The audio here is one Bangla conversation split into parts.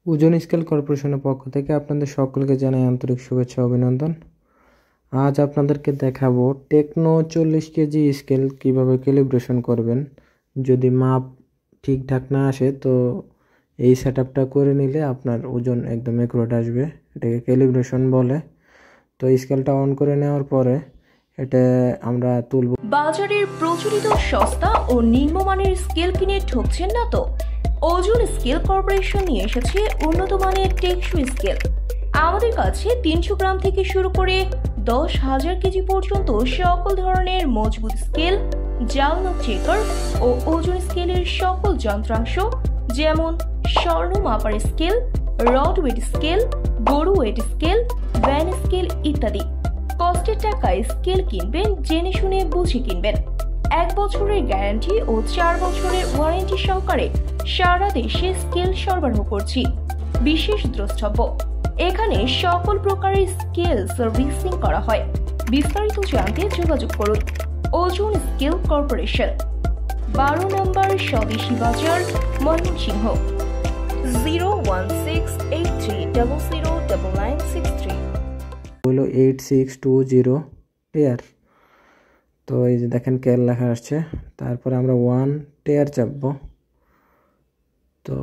ওজন স্কেল কর্পোরেশনের পক্ষ থেকে আপনাদের সকলকে জানাই আন্তরিক শুভেচ্ছা অভিনন্দন। আজ আপনাদেরকে দেখাবো টেকনো 40 কেজি স্কেল কিভাবে ক্যালিব্রেশন করবেন। যদি মাপ ঠিকঠাক না আসে তো এই সেটআপটা করে নিলে আপনার ওজন একদম একুরেট আসবে। এটাকে ক্যালিব্রেশন বলে। তো স্কেলটা অন করে নেওয়ার পরে এটা আমরা তুলব। বাজারের প্রচলিত সস্তা ও নিম্নমানের স্কেল কিনে ঠকছেন না তো? ওজন স্কেল কর্পোরেশন নিয়ে এসেছে উন্নত মানের টেকসই স্কেল। আমাদের কাছে 300 গ্রাম থেকে শুরু করে 10,000 কেজি পর্যন্ত সকল ধরনের মজবুত স্কেল, জাল নখ চেকার ও ওজন স্কেলের সকল যন্ত্রাংশ যেমন স্বর্ণ মাপার স্কেল, রড ওয়েট স্কেল, গরু ওয়েট স্কেল, ভ্যান স্কেল ইত্যাদি। কষ্টের টাকায় স্কেল কিনবেন, জেনে শুনে বুঝে কিনবেন। 1 বছরের গ্যারান্টি ও 4 বছরের ওয়ারেন্টি সহকারে সারা দেশে স্কেল সরবরাহ করছি। বিশেষ দ্রষ্টব্য, এখানে সকল প্রকারের স্কেল সার্ভিসিং করা হয়। বিস্তারিত জানতে যোগাযোগ করুন ওজন স্কেল কর্পোরেশন, 12 নম্বর স্বদেশী বাজার, ময়মনসিংহ, 01683009963 হলো 8620 টেয়ার। তো এই যে দেখেন কেয়ার লেখা আসছে। তারপরে আমরা 1 টেয়ার চাপবো। তো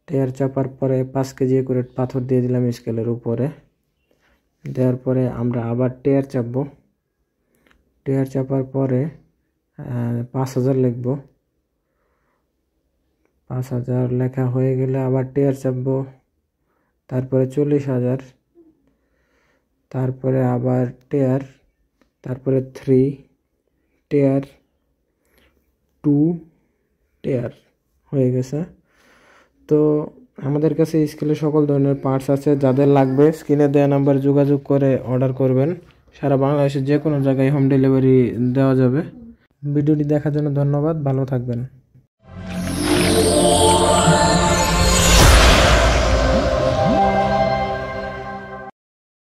টেয়ার চাপার পরে 5 কেজি করে পাথর দিয়ে দিলাম স্কেলের উপরে। দেওয়ার পরে আমরা আবার টেয়ার চাপবো। টেয়ার চাপার পরে 5000 লিখবো। 5000 লেখা হয়ে গেলে আবার টেয়ার চাপবো। তারপরে 40,000, তারপরে আবার টেয়ার, তারপরে 3 টেয়ার, 2 টেয়ার হয়ে গেছে। তো আমাদের কাছে স্কেলের সকল ধরনের পার্টস আছে। যাদের লাগবে স্ক্রিনে দেওয়া নাম্বার যোগাযোগ করে অর্ডার করবেন। সারা বাংলাদেশের যে কোনো জায়গায় হোম ডেলিভারি দেওয়া যাবে। ভিডিওটি দেখার জন্য ধন্যবাদ। ভালো থাকবেন।